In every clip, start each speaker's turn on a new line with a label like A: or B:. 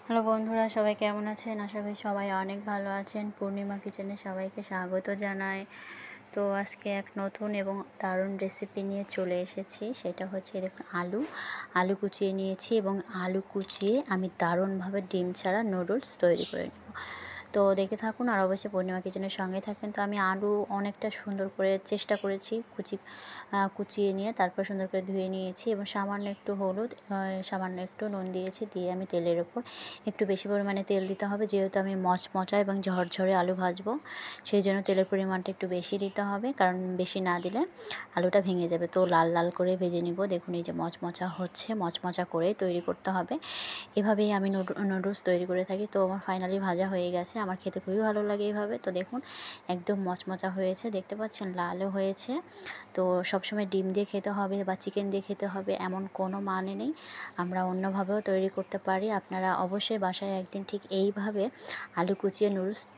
A: Hello বন্ধুরা, সবাই কেমন আছেন? আশা করি সবাই অনেক ভালো আছেন। পূর্ণিমা কিচেনে সবাইকে স্বাগত জানাই। তো আজকে এক নতুন এবং দারুণ রেসিপি নিয়ে চলে এসেছি। সেটা হচ্ছে দেখুন, আলু কুচিয়ে নিয়েছি এবং আলু কুচিয়ে আমি দারুণভাবে ডিম ছাড়া নুডলস তৈরি করে নেব। তো দেখে থাকুন আর অবশ্যই পূর্ণিমা কিচেনের সঙ্গে থাকবেন। তো আমি আলু অনেকটা সুন্দর করে চেষ্টা করেছি কুচিয়ে নিয়ে, তারপর সুন্দর করে ধুয়ে নিয়েছি এবং সামান্য একটু হলুদ, সামান্য একটু নুন দিয়েছি। দিয়ে আমি তেলের ওপর একটু বেশি পরিমাণে তেল দিতে হবে, যেহেতু আমি মচমচা এবং ঝরঝরে আলু ভাজবো, সেই জন্য তেলের পরিমাণটা একটু বেশি দিতে হবে, কারণ বেশি না দিলে আলুটা ভেঙে যাবে। তো লাল লাল করে ভেজে নিব। দেখুন এই যে মচমচা হচ্ছে, মচমচা করেই তৈরি করতে হবে। এভাবেই আমি নুডলস তৈরি করে থাকি। তো আমার ফাইনালি ভাজা হয়ে গেছে, আমার খেতে খুবই ভালো লাগে এইভাবে। তো দেখুন একদম মচমচা হয়েছে, দেখতে পাচ্ছেন লালও হয়েছে। তো সবসময় ডিম দিয়ে খেতে হবে বা চিকেন দিয়ে খেতে হবে এমন কোনো মানে নেই, আমরা অন্যভাবেও তৈরি করতে পারি। আপনারা অবশ্যই বাসায় একদিন ঠিক এইভাবে আলু কুচিয়ে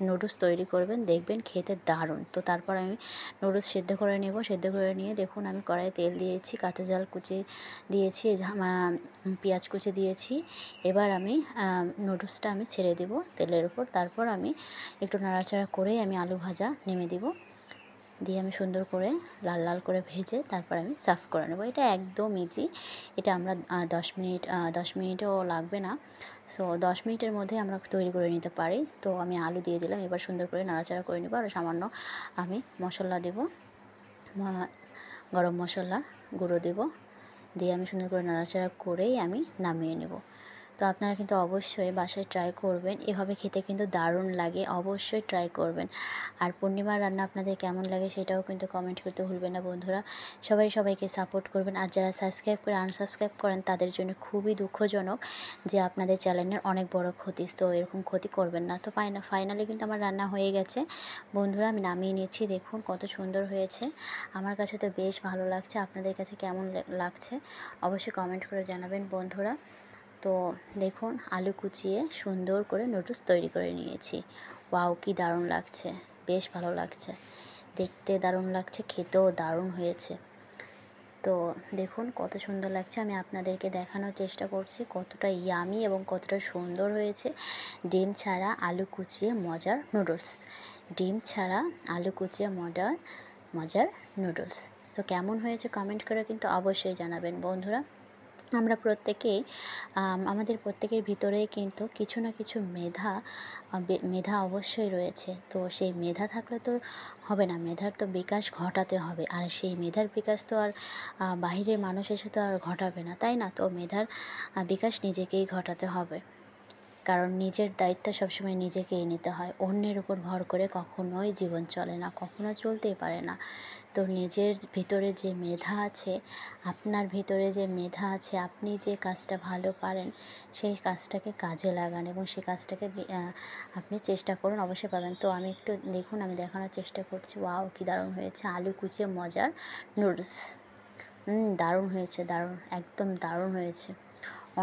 A: নুডলস তৈরি করবেন, দেখবেন খেতে দারুণ। তো তারপর আমি নুডলস সেদ্ধ করে নেব। সেদ্ধ করে নিয়ে দেখুন আমি কড়াইয়ে তেল দিয়েছি, কাঁচা ঝাল কুচি দিয়েছি, পেঁয়াজ কুচি দিয়েছি। এবার আমি নুডলসটা আমি ছেড়ে দেব তেলের উপর। তারপর আমি একটু নাড়াচাড়া করেই আমি আলু ভাজা নেমে দিব। দিয়ে আমি সুন্দর করে লাল লাল করে ভেজে তারপর আমি সার্ভ করে নেব। এটা একদম ইজি। এটা আমরা 10 মিনিটও লাগবে না। সো 10 মিনিটের মধ্যে আমরা তৈরি করে নিতে পারি। তো আমি আলু দিয়ে দিলাম, এবার সুন্দর করে নাড়াচাড়া করে নেব। আর সামান্য আমি মশলা দেব, গরম মশলা গুঁড়ো দেব। দিয়ে আমি সুন্দর করে নাড়াচাড়া করেই আমি নামিয়ে নেব। তো আপনারা কিন্তু অবশ্যই বাসায় ট্রাই করবেন, এভাবে খেতে কিন্তু দারুণ লাগে, অবশ্যই ট্রাই করবেন। আর পূর্ণিমার রান্না আপনাদের কেমন লাগে সেটাও কিন্তু কমেন্ট করতে ভুলবেন না বন্ধুরা। সবাই সবাইকে সাপোর্ট করবেন। আর যারা সাবস্ক্রাইব করে আনসাবস্ক্রাইব করেন তাদের জন্য খুবই দুঃখজনক যে আপনাদের চ্যানেলের অনেক বড় ক্ষতি। তো এরকম ক্ষতি করবেন না। তো ফাইনালি কিন্তু আমার রান্না হয়ে গেছে বন্ধুরা, আমি নামিয়ে নিচ্ছি। দেখুন কত সুন্দর হয়েছে, আমার কাছে তো বেশ ভালো লাগছে। আপনাদের কাছে কেমন লাগছে অবশ্যই কমেন্ট করে জানাবেন বন্ধুরা। তো দেখুন আলু কুচিয়ে সুন্দর করে নুডলস তৈরি করে নিয়েছি। ওয়াও, কি দারুণ লাগছে, বেশ ভালো লাগছে, দেখতে দারুণ লাগছে, খেতেও দারুণ হয়েছে। তো দেখুন কত সুন্দর লাগছে, আমি আপনাদেরকে দেখানোর চেষ্টা করছি কতটা ইয়ামি এবং কতটা সুন্দর হয়েছে ডিম ছাড়া আলু কুচিয়ে মজার নুডলস। ডিম ছাড়া আলু কুচিয়ে মজার নুডলস। তো কেমন হয়েছে কমেন্ট করে কিন্তু অবশ্যই জানাবেন বন্ধুরা। আমরা প্রত্যেকেই আমাদের প্রত্যেকের ভিতরেই কিন্তু কিছু না কিছু মেধা অবশ্যই রয়েছে। তো সেই মেধা থাকলে তো হবে না, মেধার তো বিকাশ ঘটাতে হবে। আর সেই মেধার বিকাশ তো আর বাহিরের মানুষ এসে তো আর ঘটাবে না, তাই না? তো মেধার বিকাশ নিজেকেই ঘটাতে হবে, কারণ নিজের দায়িত্ব সবসময় নিজেকেই নিতে হয়। অন্যের উপর ভর করে কখনোই জীবন চলে না, কখনো চলতেই পারে না। তো নিজের ভিতরে যে মেধা আছে, আপনার ভিতরে যে মেধা আছে, আপনি যে কাজটা ভালো পারেন সেই কাজটাকে কাজে লাগান এবং সেই কাজটাকে আপনি চেষ্টা করুন, অবশ্যই পাবেন। তো আমি একটু দেখুন, আমি দেখানোর চেষ্টা করছি। ওয়াও, কি দারুণ হয়েছে আলু কুচিয়ে মজার নুডলস। দারুণ হয়েছে, দারুণ, একদম দারুণ হয়েছে,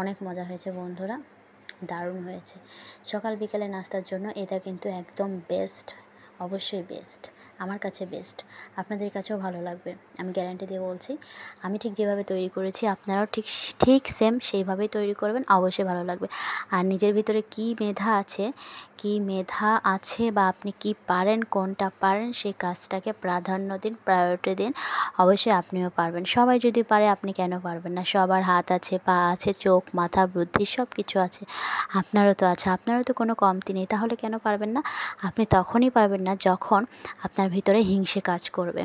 A: অনেক মজা হয়েছে বন্ধুরা, দারুণ হয়েছে। সকাল বিকালে নাস্তার জন্য এটা কিন্তু একদম বেস্ট, অবশ্যই বেস্ট, আমার কাছে বেস্ট, আপনাদের কাছেও ভালো লাগবে, আমি গ্যারান্টি দিয়ে বলছি। আমি ঠিক যেভাবে তৈরি করেছি আপনারাও ঠিক সেম সেইভাবেই তৈরি করবেন, অবশ্যই ভালো লাগবে। আর নিজের ভিতরে কি মেধা আছে বা আপনি কি পারেন, কোনটা পারেন সেই কাজটাকে প্রাধান্য দিন, প্রায়োরিটি দিন, অবশ্যই আপনিও পারবেন। সবাই যদি পারে আপনি কেন পারবেন না? সবার হাত আছে, পা আছে, চোখ, মাথা, বুদ্ধি সব কিছু আছে, আপনারও তো আছে, আপনারও তো কোনো কমতি নেই। তাহলে কেন পারবেন না? আপনি তখনই পারবেন না যখন আপনার ভিতরে হিংসে কাজ করবে,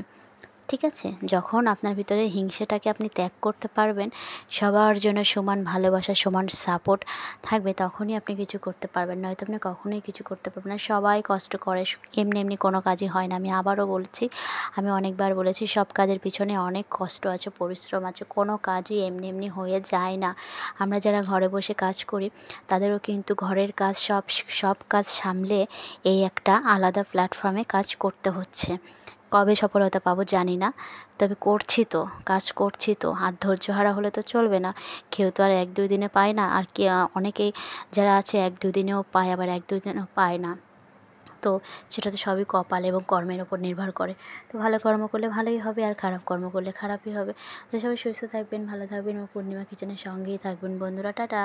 A: ঠিক আছে? যখন আপনার ভিতরে হিংসেটাকে আপনি ত্যাগ করতে পারবেন, সবার জন্য সমান ভালোবাসা, সমান সাপোর্ট থাকবে, তখনই আপনি কিছু করতে পারবেন, নয়তো আপনি কখনোই কিছু করতে পারবেন না। সবাই কষ্ট করে, এমনি কোনো কাজই হয় না। আমি আবারও বলছি, আমি অনেকবার বলেছি, সব কাজের পিছনে অনেক কষ্ট আছে, পরিশ্রম আছে, কোনো কাজই এমনি হয়ে যায় না। আমরা যারা ঘরে বসে কাজ করি তাদেরও কিন্তু ঘরের কাজ সব কাজ সামলে এই একটা আলাদা প্ল্যাটফর্মে কাজ করতে হচ্ছে। কবে সফলতা পাবো জানি না, তবে করছি তো, কাজ করছি তো। আর ধৈর্যহারা হলে তো চলবে না। কেউ তো আর 1-2 দিনে পায় না, আর অনেকেই যারা আছে 1-2 দিনেও পায়, আবার 1-2 দিনেও পায় না। তো সেটা তো সবই কপাল এবং কর্মের ওপর নির্ভর করে। তো ভালো কর্ম করলে ভালোই হবে, আর খারাপ কর্ম করলে খারাপই হবে। তো সবাই সুস্থ থাকবেন, ভালো থাকবেন এবং পূর্ণিমা কিচেনের সঙ্গেই থাকবেন বন্ধুরা। টাটা।